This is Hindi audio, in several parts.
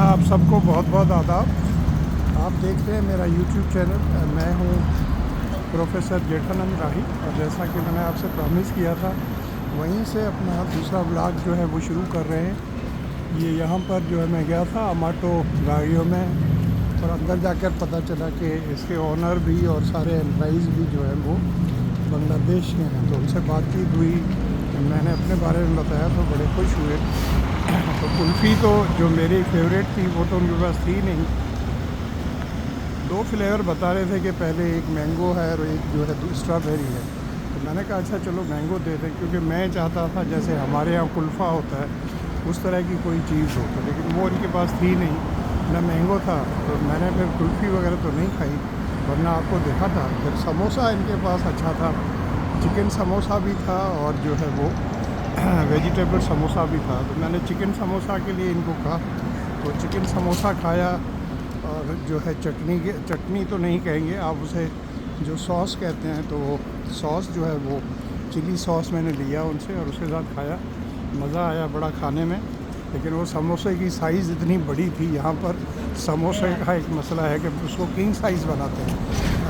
आप सबको बहुत बहुत आदाब। आप देख रहे हैं मेरा YouTube चैनल। मैं हूं प्रोफेसर जेठानंद राही और जैसा कि मैंने आपसे प्रॉमिस किया था वहीं से अपना दूसरा ब्लॉग जो है वो शुरू कर रहे हैं। ये यहाँ पर जो है मैं गया था अमाटो गाड़ियों में और अंदर जाकर पता चला कि इसके ओनर भी और सारे एम्प्लॉइज़ भी जो है वो बांग्लादेश के हैं। तो उनसे बातचीत हुई, मैंने अपने बारे में बताया तो बड़े खुश हुए। तो कुल्फ़ी तो जो मेरी फेवरेट थी वो तो उनके पास थी नहीं। दो फ्लेवर बता रहे थे कि पहले एक मैंगो है और एक जो है स्ट्रॉबेरी है। तो मैंने कहा अच्छा चलो मैंगो दे दें, क्योंकि मैं चाहता था जैसे हमारे यहाँ कुल्फ़ा होता है उस तरह की कोई चीज़ हो, तो लेकिन वो उनके पास थी नहीं, ना मैंगो था। तो मैंने फिर कुल्फ़ी वगैरह तो नहीं खाई, वरना आपको देखा था। फिर समोसा इनके पास अच्छा था, चिकन समोसा भी था और जो है वो वेजिटेबल समोसा भी था। तो मैंने चिकन समोसा के लिए इनको कहा, तो चिकन समोसा खाया और जो है चटनी तो नहीं कहेंगे आप उसे, जो सॉस कहते हैं, तो वो सॉस जो है वो चिली सॉस मैंने लिया उनसे और उसके साथ खाया। मज़ा आया बड़ा खाने में। लेकिन वो समोसे की साइज़ इतनी बड़ी थी। यहाँ पर समोसे का एक मसला है कि उसको किंग साइज़ बनाते हैं।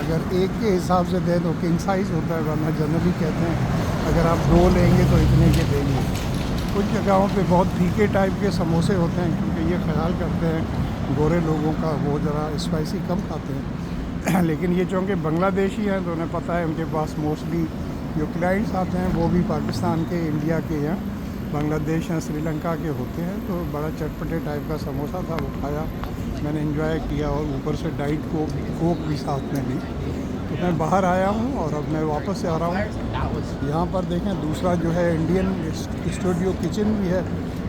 अगर एक के हिसाब से दें तो किंग साइज़ होता है, वरना जनरली कहते हैं अगर आप दो लेंगे तो इतने के देंगे। कुछ जगहों पे बहुत फीके टाइप के समोसे होते हैं, क्योंकि ये ख्याल करते हैं गोरे लोगों का, वो ज़रा स्पाइसी कम खाते हैं। लेकिन ये चूँकि बांग्लादेशी हैं तो उन्हें पता है, उनके पास मोस्टली जो क्लाइंट्स आते हैं वो भी पाकिस्तान के, इंडिया के या बांग्लादेश या श्रीलंका के होते हैं। तो बड़ा चटपटे टाइप का समोसा था, वो खाया, मैंने एंजॉय किया और ऊपर से डाइट कोक भी साथ में ली। तो मैं बाहर आया हूँ और अब मैं वापस से आ रहा हूँ। यहाँ पर देखें दूसरा जो है इंडियन स्टूडियो किचन भी है,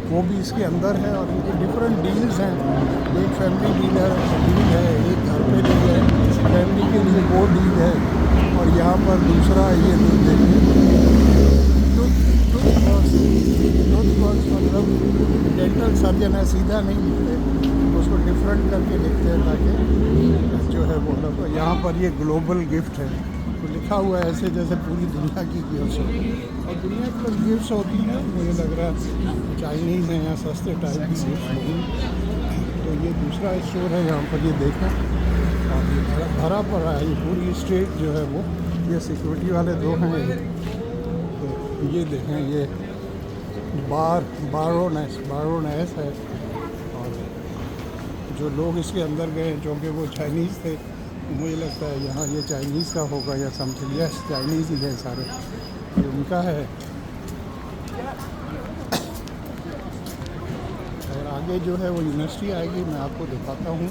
वो भी इसके अंदर है और इनके डिफरेंट डील्स हैं। एक फैमिली डील है, एक घर पे डील है, फैमिली के लिए वो डील है। और यहाँ पर दूसरा ये टूथबॉक्स मतलब डेंटल सर्जन है, सीधा नहीं लिखते, उसको डिफरेंट करके लिखते हैं ताकि जो है वो लोग। यहाँ पर ये ग्लोबल गिफ्ट है, तो लिखा हुआ है ऐसे जैसे पूरी दुनिया की गिफ्ट्स हो, और दुनिया की बस गिफ्ट्स होती हैं। मुझे लग रहा है चाइनीज़ हैं या सस्ते टाइप की गिफ्ट्स होगी। तो ये दूसरा स्टोर है, यहाँ पर ये देखें, और ये भरा पड़ा है। ये पूरी स्ट्रीट जो है वो, ये सिक्योरिटी वाले दो हैं। तो ये देखें, ये बारोनेस है। और जो लोग इसके अंदर गए जो कि वो चाइनीज़ थे, मुझे लगता है यहाँ ये चाइनीज़ का होगा या समथिंग। यस, चाइनीज़ ही है सारे, ये उनका है। और आगे जो है वो यूनिवर्सिटी आएगी, मैं आपको दिखाता हूँ।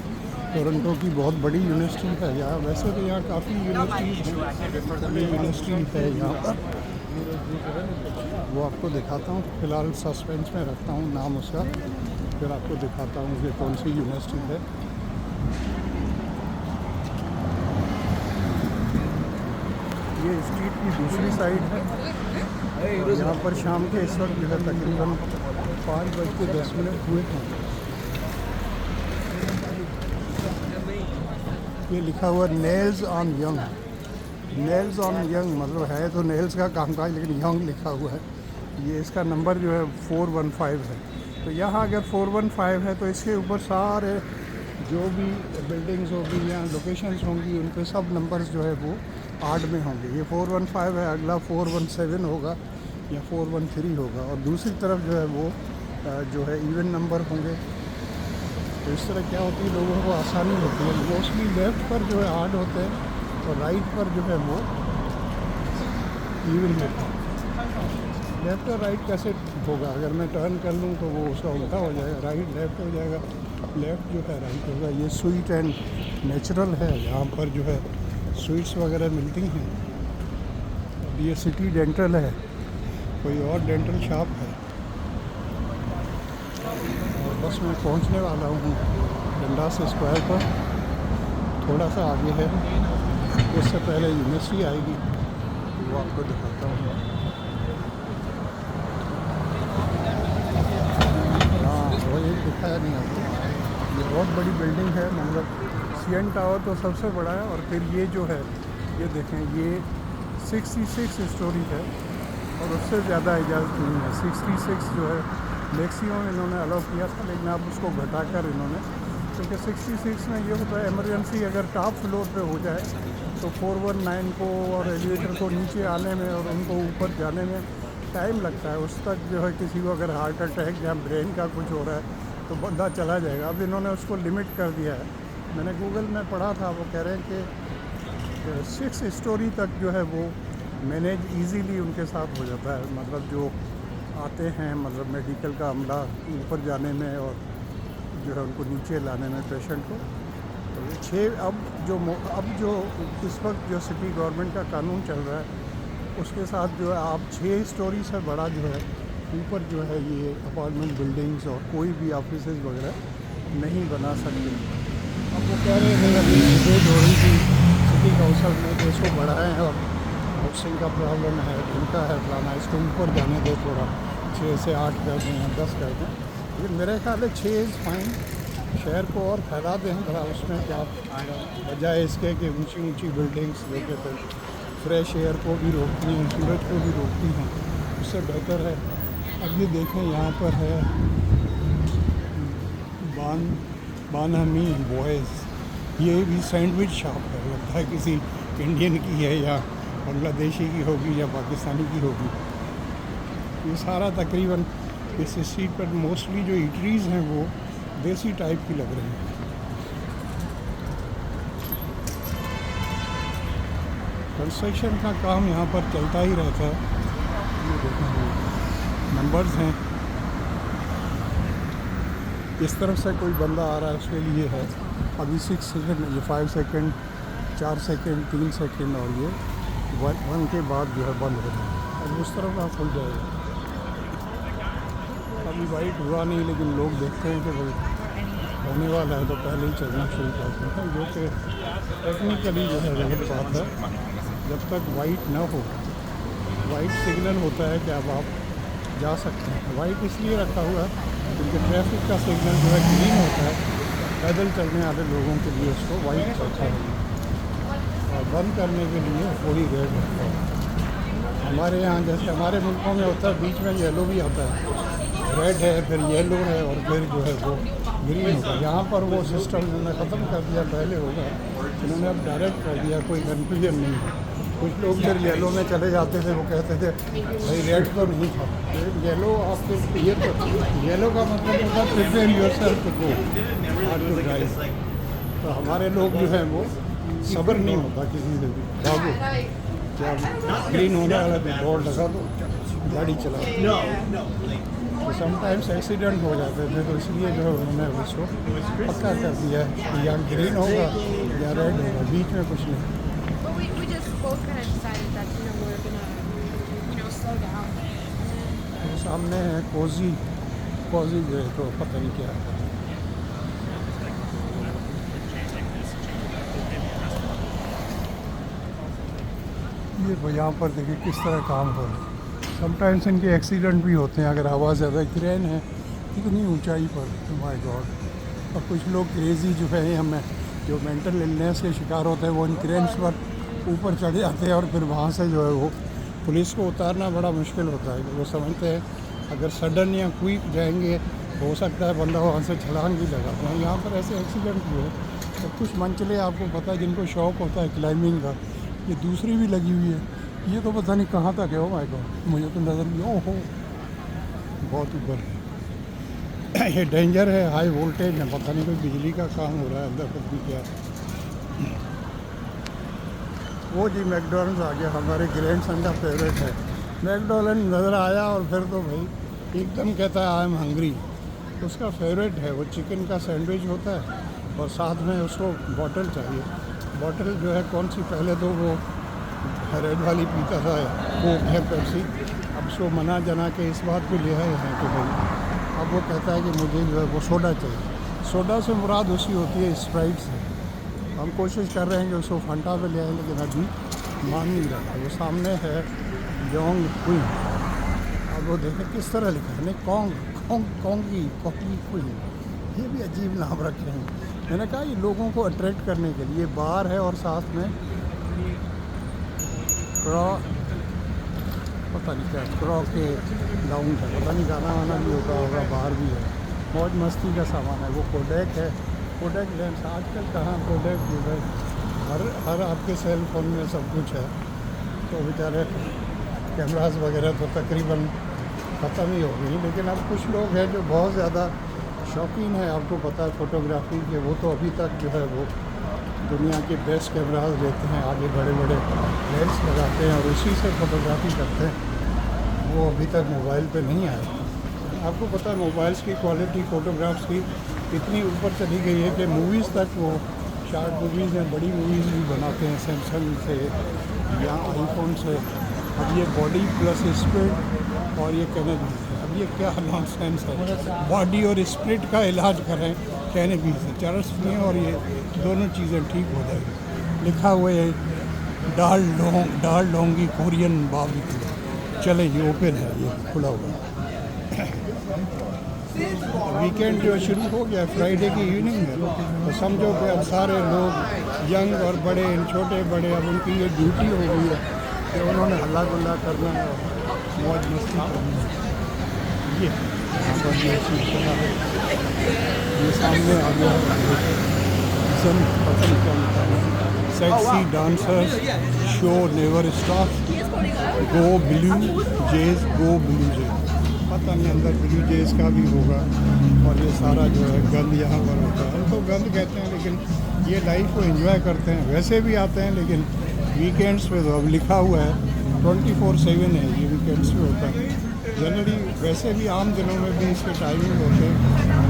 टोरंटो की बहुत बड़ी यूनिवर्सिटी है यहाँ। वैसे तो यहाँ काफ़ी यूनिवर्सिटीज़ हैं, ये यूनिवर्सिटी है यहाँ पर, वो आपको दिखाता हूँ। फ़िलहाल सस्पेंस में रखता हूँ नाम उसका, फिर आपको दिखाता हूँ कि कौन सी यूनिवर्सिटी है। ये स्ट्रीट की दूसरी साइड है। और यहाँ पर शाम के इस वक्त जो है तकरीबन 5:10 हुए हैं। ये लिखा हुआ nails on young. Nails on young मतलब है तो नेल्स का कामकाज, लेकिन यंग लिखा हुआ है। ये इसका नंबर जो है 415 है। तो यहाँ अगर 415 है तो इसके ऊपर सारे जो भी बिल्डिंग्स होगी या लोकेशंस होंगी उनके सब नंबर्स जो है वो 8 में होंगे। ये 415 है, अगला 417 होगा या 413 होगा, और दूसरी तरफ जो है वो जो है इवन नंबर होंगे। तो इस तरह क्या होती है, लोगों को आसानी होती है। मोस्टली लेफ़्ट पर जो है 8 होते हैं और राइट पर जो है वो इवन होता है। लेफ़्ट और राइट कैसे होगा, अगर मैं टर्न कर लूँ तो वो उसका उल्टा हो जाएगा, राइट लेफ़्ट हो जाएगा, लेफ़्ट जो है राइट होगा। ये स्वीट एंड नेचुरल है, यहाँ पर जो है स्वीट्स वगैरह मिलती हैं। ये सिटी डेंटल है, कोई और डेंटल शॉप है। और बस मैं पहुँचने वाला हूँ डंडास स्क्वायर पर, थोड़ा सा आगे है। उससे पहले यूनिवर्सिटी आएगी, वो आपको दिखाता हूँ। दिखाया नहीं आपको, ये बहुत बड़ी बिल्डिंग है, मतलब सीएन टावर तो सबसे बड़ा है। और फिर ये जो है ये देखें, ये 66 स्टोरी है और उससे ज़्यादा इजाज़त नहीं है। 66 जो है मैक्सिमम इन्होंने अलाउ किया था, लेकिन अब उसको घटाकर इन्होंने, क्योंकि 66 में ये होता है इमरजेंसी अगर टॉप फ्लोर पे हो जाए तो 419 को और एलिवेटर को नीचे आने में और उनको ऊपर जाने में टाइम लगता है। उस तक जो है किसी को अगर हार्ट अटैक या ब्रेन का कुछ हो रहा है तो बंदा चला जाएगा। अब इन्होंने उसको लिमिट कर दिया है। मैंने गूगल में पढ़ा था, वो कह रहे हैं कि 6 स्टोरी तक जो है वो मैनेज इजीली उनके साथ हो जाता है, मतलब जो आते हैं मतलब मेडिकल का अमला ऊपर जाने में और जो है उनको नीचे लाने में पेशेंट को। तो ये 6 अब जो इस वक्त जो सिटी गवर्नमेंट का कानून चल रहा है उसके साथ जो है आप 6 स्टोरी से बड़ा जो है ऊपर जो है ये अपार्टमेंट बिल्डिंग्स और कोई भी ऑफिस वगैरह नहीं बना सकते। अब वो कह रहे थे अभी डिबेट हो रही थी सिटी काउंसिल में कि इसको बढ़ाएं और हाउसिंग का प्रॉब्लम है, इनका है फलाना, इसको ऊपर जाने दे, थोड़ा 6 से 8 कर दें या 10 कर दें। लेकिन मेरे ख्याल है 6 इज़ फाइन। शहर को और फैला दें थोड़ा, उसमें क्या बजाय इसके कि ऊंची ऊंची बिल्डिंग्स लेके तो फ्रेश एयर को भी रोकती हैं, सूरज को भी रोकती हैं, उससे बेहतर है। अब ये देखें यहाँ पर है बानहमी बॉयज़, ये भी सैंडविच शॉप है, लगता है किसी इंडियन की है या बांग्लादेशी की होगी या पाकिस्तानी की होगी। ये सारा तकरीबन इस स्ट्रीट पर मोस्टली जो ईटरीज़ हैं वो देसी टाइप की लग रही हैं। कंस्ट्रक्शन का काम यहाँ पर चलता ही रहता है। ये देखें नंबर्स हैं, इस तरफ से कोई बंदा आ रहा है उसके लिए है अभी 6 सेकेंड, ये 5 सेकेंड, 4 सेकेंड, 3 सेकेंड और ये 1 के बाद जो है बंद हो जाएगा। अब उस तरफ आप खुल जाएगा। अभी वाइट हुआ नहीं, लेकिन लोग देखते हैं कि भाई होने वाला है तो पहले ही चलना शुरू करते हैं, जो कि टेक्निकली जो है गलत बात है। जब तक वाइट ना हो, वाइट सिग्नल होता है कि अब आप जा सकते हैं। वाइट इसलिए रखा हुआ है क्योंकि ट्रैफिक का सिग्नल जो है ग्रीन होता है, पैदल चलने वाले लोगों के लिए उसको वाइट रखा है और बंद करने के लिए थोड़ी रेड रखा है। हमारे यहाँ जैसे हमारे मुल्कों में होता है, बीच में येलो भी आता है, रेड है, फिर येलो है और फिर जो है वो ग्रीन होगा। यहाँ पर वो सिस्टम उन्होंने ख़त्म कर दिया, पहले होगा, इन्होंने अब डायरेक्ट कर दिया, कोई कन्फ्यूजन नहीं है। कुछ लोग फिर येलो में चले जाते थे, वो कहते थे भाई रेड तो नहीं था, येलो आपके ये तो येलो का मतलब होता है prepare yourself to go not to drive. तो हमारे लोग जो है वो सब्र नहीं होता किसी से भी, बाबू जब ग्रीन होने वाला तो दौड़ लगा तो गाड़ी चला। तो समटाइम्स एक्सीडेंट हो जाते थे, तो इसलिए जो है उन्होंने उसको पक्का कर दिया है कि या ग्रीन होगा या रेड होगा, बीच में कुछ नहीं। तो सामने है कोजी जो है, तो पता नहीं क्या है। ये यहाँ पर देखिए किस तरह काम हो रहा है। समटाइम्स इनके एक्सीडेंट भी होते हैं अगर हवा ज़्यादा, क्रेन है इतनी ऊंचाई पर, माय गॉड। और कुछ लोग क्रेजी जो है हमें जो मेंटल इलनेस के शिकार होते हैं वो इन क्रेन्स पर ऊपर चढ़ जाते हैं और फिर वहाँ से जो है वो पुलिस को उतारना बड़ा मुश्किल होता है। वो समझते हैं अगर सडन या क्विक जाएंगे हो सकता है बंदा वहाँ से छलांग भी लगाते हैं। यहाँ पर ऐसे एक्सीडेंट हुए तो कुछ मंचले आपको पता है जिनको शौक़ होता है क्लाइंबिंग का, ये दूसरी भी लगी हुई है, ये तो पता नहीं कहाँ तक है। ओ माय गॉड, मुझे तो नज़र नहीं, ओहो बहुत ऊपर है। ये डेंजर है, हाई वोल्टेज है, पता नहीं कोई बिजली का काम हो रहा है अंदर, कुछ भी क्या। वो जी मैकडॉनल्ड्स आ गया, हमारे ग्रैंडसन का फेवरेट है। मैकडॉनल्ड्स नज़र आया और फिर तो भाई एकदम कहता है आई एम हंग्री। उसका फेवरेट है वो चिकन का सैंडविच होता है और साथ में उसको बॉटल चाहिए। बॉटल जो है कौन सी, पहले तो वो रेड वाली पीता था, कोक है, पेप्सी। अब उसको मना जना के इस बात को लिया है कि भाई अब वो कहता है कि मुझे जो है वो सोडा चाहिए। सोडा से मुराद उसकी होती है स्प्राइट से। हम कोशिश कर रहे हैं कि उसको फंटा पे ले आए, लेकिन अभी मान नहीं रहा। वो सामने है जोंग क्वीन। अब वो देखें किस तरह लिखा है, नहीं कोंगी क्वीन, ये भी अजीब नाम रखे हैं। मैंने कहा ये लोगों को अट्रैक्ट करने के लिए बार है और साथ में पता नहीं क्या क्रॉक के लाउंज है, पता नहीं गाना वाना भी होगा बाहर भी है। मौज मस्ती का सामान है। वो कोडेक है, कोडेक लेंस। आजकल कहाँ कोडेक जो है हर आपके सेल फ़ोन में सब कुछ है। तो बेचारे कैमरास वगैरह तो तकरीबन ख़त्म ही हो गई। लेकिन अब कुछ लोग हैं जो बहुत ज़्यादा शौकीन है, आपको पता है फ़ोटोग्राफी के, वो तो अभी तक जो है वो दुनिया के बेस्ट कैमरास लेते हैं, आगे बड़े बड़े लेंस लगाते हैं और उसी से फ़ोटोग्राफी करते हैं। वो अभी तक मोबाइल पे नहीं आए। आपको पता है मोबाइल्स की क्वालिटी फ़ोटोग्राफ्स की इतनी ऊपर चली गई है कि मूवीज़ तक वो शार्ट मूवीज़ हैं, बड़ी मूवीज़ भी बनाते हैं सैमसंग से या आईफोन से। अब ये बॉडी प्लस स्प्रिट और ये कैनन, अब ये क्या नॉनसेंस है। बॉडी और स्प्रिट का इलाज करें कहने की से चरस में, और ये दोनों चीज़ें ठीक हो जाएगी। लिखा हुआ है डाल डोंगी कोरियन बारबेक्यू। चले ये ओपन है, ये खुला हुआ है। वीकेंड जो शुरू हो गया फ्राइडे की इवनिंग में, तो समझो कि अब सारे लोग यंग और बड़े, छोटे बड़े, अब उनकी ये ड्यूटी हो गई है कि उन्होंने हल्ला गुल्ला करना है और मौज मस्ती करनी है। ये यहाँ पर ये चीज़ चला है, ये सामने आ गया पता नहीं क्या लिखा है, sexy dancers show never stop, go blue jays, go blue jays. पता नहीं अंदर ब्लू जेज का भी होगा। और ये सारा जो है गंद यहाँ पर होता है, उनको गंद कहते हैं, लेकिन ये लाइफ को एंजॉय करते हैं। वैसे भी आते हैं, लेकिन वीकेंड्स पे तो अब लिखा हुआ है 24/7 है, ये वीकेंड्स पे होता है। जनरली वैसे भी आम दिनों में भी इसके टाइमिंग होते हैं,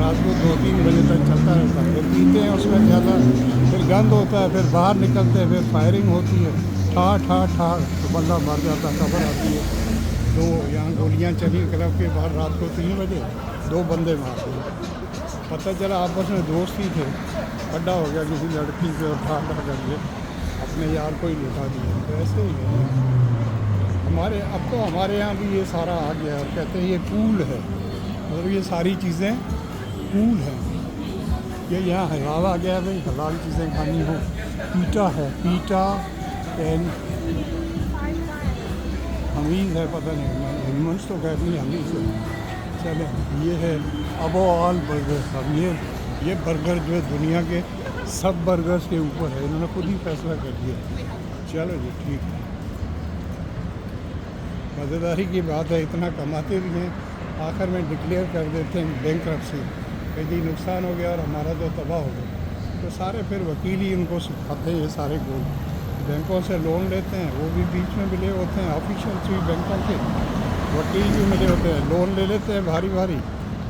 रात को 2-3 बजे तक चलता रहता है। फिर पीते हैं उसमें ज़्यादा, फिर गंद होता है, फिर बाहर निकलते हैं, फिर फायरिंग होती है, ठा ठा ठा, तो बंदा मर जाता, खबर आती है। तो यहाँ गोलियाँ चली क्लब के बाहर रात को 3 बजे, 2 बंदे मार दिए। पता चला आपस में दोस्त ही थे, अड्डा हो गया किसी लड़की से और ठा ठा करके अपने यार को ही लुटा दिया। तो ऐसे ही है अब तो हमारे यहाँ भी ये सारा आ गया और कहते हैं ये कूल है, मतलब ये सारी चीज़ें कूल हैं। ये यहाँ हलाल आ गया है, भाई हलाल चीज़ें खानी हो। पीटा है, पीटा एंड हमीज़ है, पता नहीं ह्यूमन्स तो कहते नहीं, हमीज़ है। चले ये है अबो ऑल बर्गर। अब ये बर्गर जो है दुनिया के सब बर्गर्स के ऊपर है, इन्होंने खुद ही फैसला कर दिया। चलो जी ठीक है। मज़ेदारी की बात है, इतना कमाते भी हैं, आखिर में डिक्लेयर कर देते हैं बैंकरप्सी, यदि नुकसान हो गया और हमारा तो तबाह हो गया। तो सारे फिर वकील ही उनको सिखाते हैं ये सारे गोल। बैंकों से लोन लेते हैं, वो भी बीच में मिले होते हैं, ऑफिशियल्स भी बैंकों के, वकील भी मिले होते हैं, लोन ले लेते हैं भारी भारी,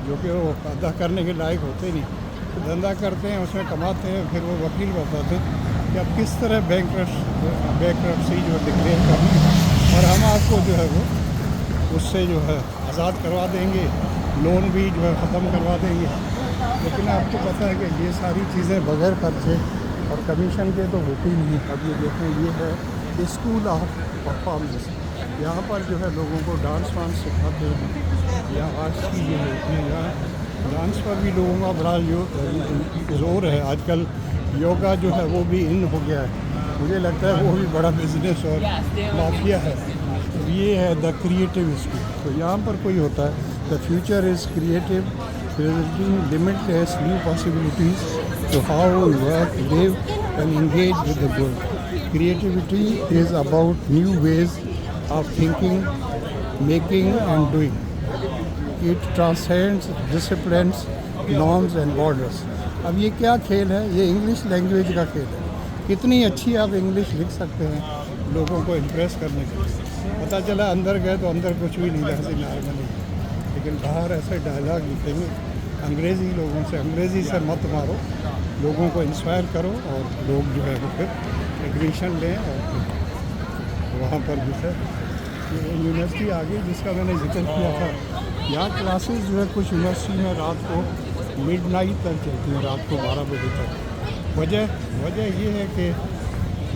जो कि वो अदा करने के लायक होते नहीं। तो धंधा करते हैं, उसमें कमाते हैं, फिर वो वकील बताते हैं कि अब किस तरह बैंकरप्सी जो डिक्लेयर करनी है, और हम आपको जो है वो उससे जो है आज़ाद करवा देंगे, लोन भी जो है ख़त्म करवा देंगे। लेकिन आपको पता है कि ये सारी चीज़ें बग़ैर खर्चे और कमीशन के तो होती नहीं। अब ये देखें, ये है स्कूल ऑफ परफॉर्मेंस। यहाँ पर जो है लोगों को डांस वांस सिखाते हैं, या आर्ट्स की जो होती है, यहाँ डांस पर भी लोगों का बड़ा ज़ोर है। आजकल योगा जो है वो भी इन हो गया है, मुझे लगता है वो भी बड़ा बिजनेस और माफिया है। तो ये है द क्रिएटिव स्कूल। तो यहाँ पर कोई होता है the future is creative, presenting limitless new possibilities to how we work, live and engage with the world. Creativity is about new ways of thinking, making and doing. It transcends disciplines, norms and borders. अब ये क्या खेल है? ये इंग्लिश लैंग्वेज का खेल है। कितनी अच्छी आप इंग्लिश लिख सकते हैं लोगों को इम्प्रेस करने के लिए। पता चला अंदर गए तो अंदर कुछ भी नहीं ऐसे नॉर्मली, लेकिन बाहर ऐसे डायलॉग लिखेंगे अंग्रेज़ी लोगों से। अंग्रेज़ी से मत मारो, लोगों को इंस्पायर करो और लोग जो है वो फिर एडमिशन लें। और वहाँ पर जो है यूनिवर्सिटी आ गई जिसका मैंने जिक्र किया था। यहाँ क्लासेस जो है कुछ यूनिवर्सिटी में रात को मिडनाइट तक चलती हैं, रात को 12 बजे तक। वजह ये है कि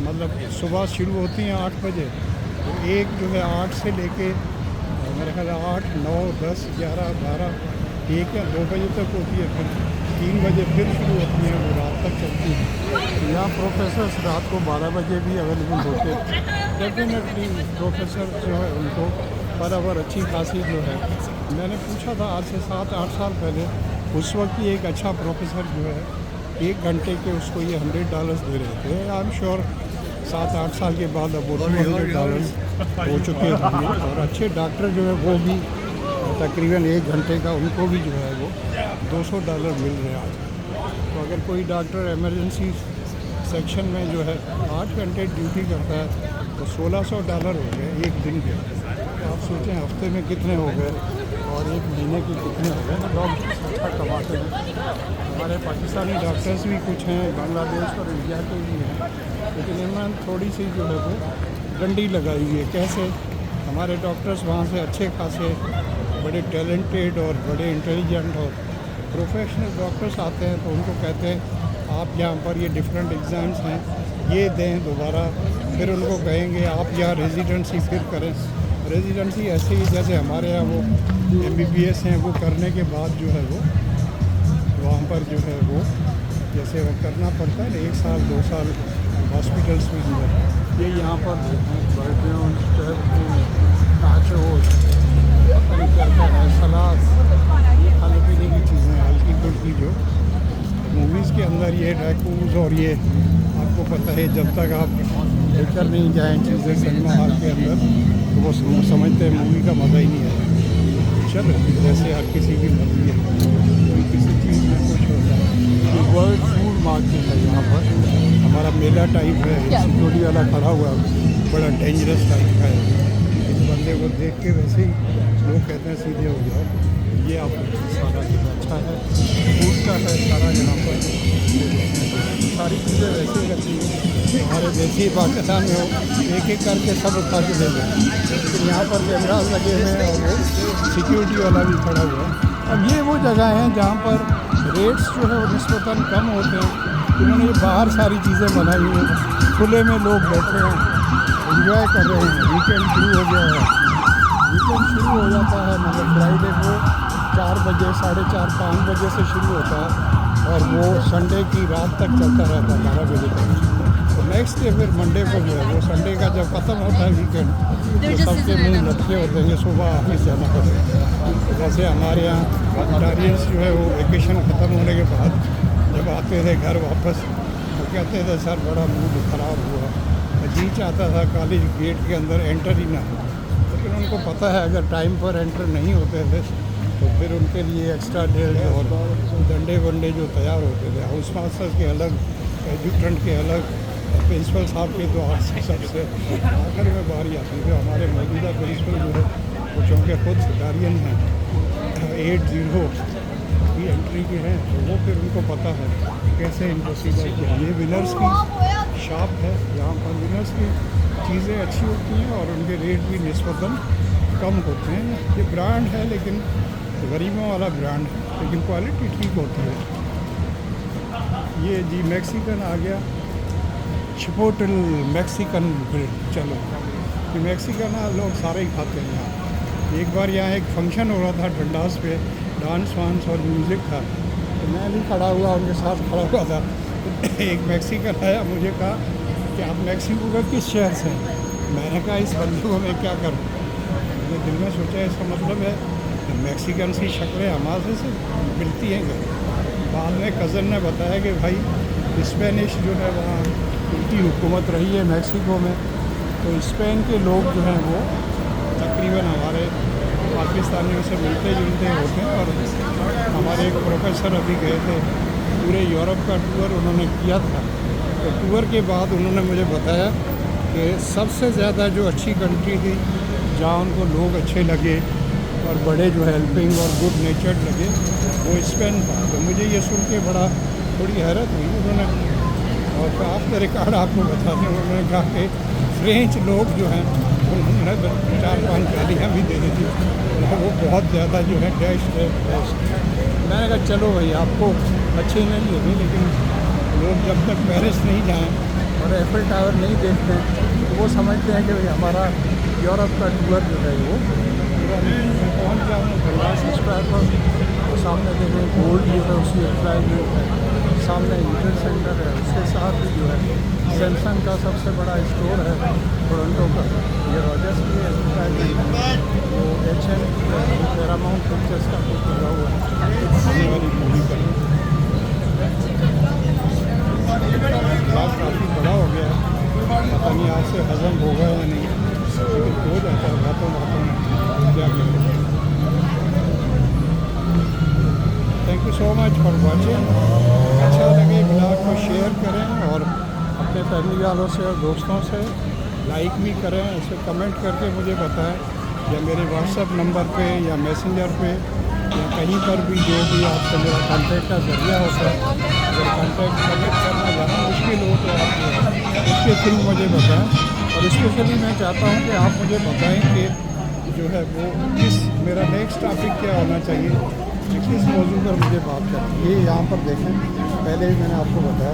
मतलब सुबह शुरू होती हैं 8 बजे, तो एक जो है 8 से लेके मेरे ख्याल 8, 9, 10, 11, 12, 1 या 2 बजे तक होती है। फिर 3 बजे फिर शुरू होती हैं, वो रात तक चलती हैं। यहाँ प्रोफेसर्स रात को 12 बजे भी अवेलेबल होते हैं। डेफिनेटली प्रोफेसर जो है उनको बराबर अच्छी खासी जो है। मैंने पूछा था आज से 7-8 साल पहले, उस वक्त ही एक अच्छा प्रोफेसर जो है 1 घंटे के उसको ये $100 दे रहे थे। आई एम श्योर 7-8 साल के बाद अब वो $200 हो चुके होंगे। और अच्छे डॉक्टर जो है वो भी तकरीबन 1 घंटे का उनको भी जो है वो $200 मिल रहे हैं आज। तो अगर कोई डॉक्टर इमरजेंसी सेक्शन में जो है 8 घंटे ड्यूटी करता है तो $1600 हो गए एक दिन के। तो आप सोचें हफ्ते में कितने हो गए और एक महीने के कितने हो गए। डॉक्टर्स अच्छा कमाते हैं। हमारे पाकिस्तानी डॉक्टर्स भी कुछ हैं, बांग्लादेश और इंडिया के भी हैं, लेकिन इन्होंने थोड़ी सी जो है वो डंडी लगाई हुई है। कैसे? हमारे डॉक्टर्स वहाँ से अच्छे खासे बड़े टैलेंटेड और बड़े इंटेलिजेंट और प्रोफेशनल डॉक्टर्स आते हैं तो उनको कहते हैं आप यहाँ पर ये डिफरेंट एग्ज़ाम्स हैं ये दें दोबारा, फिर उनको कहेंगे आप यहाँ रेजिडेंसी फिर करें। रेजिडेंसी ऐसे ही जैसे हमारे यहाँ वो MBBS हैं, वो करने के बाद जो है वो वहाँ पर जो है वो जैसे वो करना पड़ता है 1 साल 2 साल हॉस्पिटल्स में अंदर। ये यहाँ पर सलाद, ये खाने पीने की चीज़ें हल्की फुल्की जो मूवीज़ के अंदर ये रैकूज और ये आपको पता है जब तक आप लेकर नहीं जाएँ चीज़ें सिनेमा हॉल के अंदर तो वो समझते हैं मूवी का मज़ा ही नहीं है। चलो जैसे हर किसी की मर्जी है, कोई किसी चीज़ में कुछ होता है। वर्ल्ड फूड मार्केट है यहाँ पर, हमारा मेला टाइप है। सिक्योरिटी वाला खड़ा हुआ बड़ा डेंजरस टाइप है। इस बंदे को देख के वैसे ही लोग कहते हैं सीधे हो जाओ। ये आप सारा कुछ अच्छा है, फूड का है सारा यहाँ पर, सारी चीज़ें वैसे ही रखी हैं। हमारे देसी पाकिस्तान में एक एक करके सब उठा के दे दें, लेकिन यहाँ पर कैमराज लगे हुए हैं और वो सिक्योरिटी वाला भी खड़ा हुआ है। अब ये वो जगह हैं जहाँ पर रेट्स जो है वो निस्बतन कम होते हैं। इन्होंने ये बाहर सारी चीज़ें बनाई हुई हैं, खुले में लोग बैठे हैं, एंजॉय कर रहे हैं। वीकेंड शुरू हो गया है, वीकेंड शुरू हो जाता है मतलब फ्राइडे को 4 बजे 4:30 5 बजे से शुरू होता है और वो संडे की रात तक चलता रहता है 12 बजे तक। तो नेक्स्ट डे फिर मंडे को जो है वो संडे का जब ख़त्म होता है वीकेंड तो सबके मुँह लटके होते हैं सुबह ऑफिस जाना पड़ेगा। तो जैसे हमारे यहाँ वेजिटेरियंस जो है वो वेकेशन ख़त्म होने के बाद जब आते थे घर वापस तो कहते थे सर बड़ा मूड ख़राब हुआ, जी चाहता था कॉलेज गेट के अंदर एंटर ही ना हो। लेकिन उनको पता है अगर टाइम पर एंटर नहीं होते थे तो फिर उनके लिए एक्स्ट्रा डेज और डंडे वंडे जो तैयार होते थे, हाउस मास्टर्स के अलग, एजुकेंट के अलग, प्रिंसिपल साहब के तो सबसे आखिर में बारी आती थी। हमारे मौजूदा प्रिंसिपल जो है वो चूँकि खुद गार्डियन हैं 80 की एंट्री के हैं तो वो फिर उनको पता है कैसे इनको सीधा किया। ये विनर्स की शॉप है, यहाँ पर विनर्स की चीज़ें अच्छी होती हैं और उनके रेट भी निस्बतन कम होते हैं। ये ब्रांड है लेकिन गरीबों वाला ब्रांड है, लेकिन क्वालिटी ठीक होती है। ये जी मैक्सिकन आ गया, चिपोटल मैक्सिकन ग्रिल। चलो ये मैक्सिकन लोग सारे ही खाते हैं यहाँ। एक बार यहाँ एक फंक्शन हो रहा था डंडास पे, डांस वांस और म्यूज़िक था तो मैं भी खड़ा हुआ उनके साथ खड़ा हुआ था। एक मैक्सिकन आया, मुझे कहा कि आप मैक्सिको का किस शहर से हैं? मैंने कहा इस बंदे को मैं क्या करूँ। मैंने दिल में सोचा इसका मतलब है मैक्सिकन सी शक्लें हमारे से मिलती हैं क्या। बाद में कज़न ने बताया कि भाई स्पेनिश जो है वहाँ उनकी हुकूमत रही है मैक्सिको में, तो स्पेन के लोग जो हैं वो तकरीबन हमारे पाकिस्तानियों से मिलते जुलते होते हैं। और हमारे एक प्रोफेसर अभी गए थे, पूरे यूरोप का टूर उन्होंने किया था। तो टूर के बाद उन्होंने मुझे बताया कि सबसे ज़्यादा जो अच्छी कंट्री थी जहाँ उनको लोग अच्छे लगे और बड़े जो हेल्पिंग और गुड नेचर्ड लगे वो स्पेन था। तो मुझे ये सुन के थोड़ी हैरत हुई। उन्होंने और आप मेरे रिकॉर्ड आपको बताते हैं, उन्होंने कहा कि फ्रेंच लोग जो हैं उन्होंने 4-5 गालियाँ भी दे दी थी, वो बहुत ज़्यादा जो है डैश है। मैंने कहा चलो भाई आपको अच्छी नहीं लगी, लेकिन लोग जब तक पेरिस नहीं जाएँ और एफिल टावर नहीं देखते हैं तो वो समझते हैं कि भाई हमारा यूरोप का टूर जो है वो पहुँच गया। हूँ 50 स्क्वायर पर तो सामने देखें गोल्ड जो है उसकी एडवर्टाइजमेंट है सामने यूजर सेंटर है, उसके साथ ही जो है सैमसंग का सबसे बड़ा स्टोर है टोरंटो का। ये रॉजर्स की एडवर्टाइजमेंट है, वो HM पैरामाउंट पिक्चर्स का कुछ लगा हुआ है आने वाली मूवी पर। ग्लास काफ़ी बड़ा हो गया है, पता नहीं आज से हजम होगा या नहीं, लेकिन हो जाता है बातों बातों में, क्या करें। Thank you so much for watching. अच्छा लगे ब्लॉग को शेयर करें और अपने फैमिली वालों से और दोस्तों से लाइक भी करें, उसे कमेंट करके मुझे बताएं, या मेरे व्हाट्सएप नंबर पे या मैसेंजर पे या कहीं पर भी, जो भी आपसे मेरा कॉन्टैक्ट का ज़रिया होता है। अगर कॉन्टैक्ट कनेक्ट करना ज़्यादा मुश्किल हो तो आप उसके थ्रू मुझे बताएं। और स्पेशली मैं चाहता हूँ कि आप मुझे बताएं कि जो है वो किस, मेरा नेक्स्ट टॉपिक क्या होना चाहिए, किस मौजूद पर मुझे बात करें। ये यहाँ पर देखें, पहले भी मैंने आपको बताया,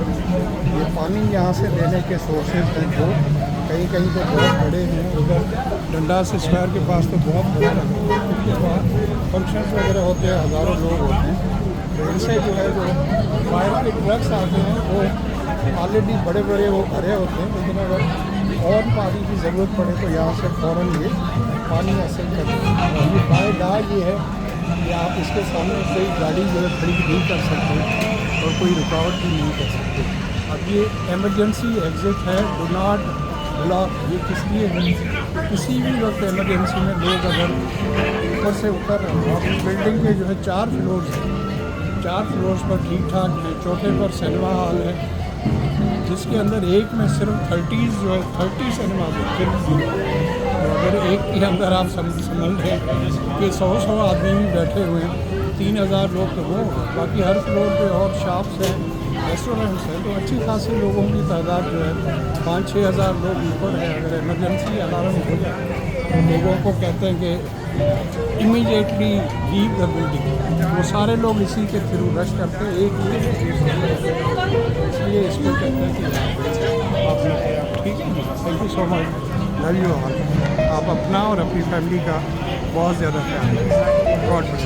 ये पानी यहाँ से लेने के सोर्सेज हैं दो, कहीं कहीं तो बहुत बड़े हैं, उधर डंडास स्क्वायर के पास तो बहुत बड़ा लगा है, उसके बाद फंक्शंस वगैरह होते हैं, हज़ारों लोग होते हैं, तो इनसे जो है जो फायर के ट्रक्स आते हैं वो ऑलरेडी बड़े बड़े वो भरे होते हैं, लेकिन अगर और पानी की ज़रूरत पड़े तो यहाँ से फ़ौरन ये पानी हासिल करते हैं। और ये बाय डाल ये है कि आप इसके सामने कोई गाड़ी जो है खड़ी नहीं कर सकते और कोई रुकावट भी नहीं कर सकते। अब ये एमरजेंसी एग्ज़िट है, डू नॉट ब्लॉक। ये किस लिए है, किसी भी वक्त एमरजेंसी में लोग अगर ऊपर से ऊपर बिल्डिंग के जो है 4 फ्लोर्स हैं, 4 फ्लोर्स पर ठीक ठाक है, चौथे पर सिनेमा हॉल है, जिसके अंदर एक में सिर्फ 30 जो है 30 सिनेमा फिल्म। तो अगर एक के अंदर आप समझ लें कि 100 आदमी भी बैठे हुए हैं, 3000 लोग तो वो, बाकी हर फ्लोर पे और शॉप्स हैं, रेस्टोरेंट्स हैं, तो अच्छी खासी लोगों की तादाद जो है 5-6 हज़ार लोग ऊपर है। अगर इमरजेंसी अलार्म हो जाए तो लोगों को कहते हैं कि इमीडिएटली लीव द बिल्डिंग, वो सारे लोग इसी के थ्रू रश करते हैं, एक ही इसलिए इसको कहते हैं कि आप लोग ठीक है। Thank you so much, love you all. आप अपना और अपनी फैमिली का बहुत ज़्यादा ख्याल रखें। God bless.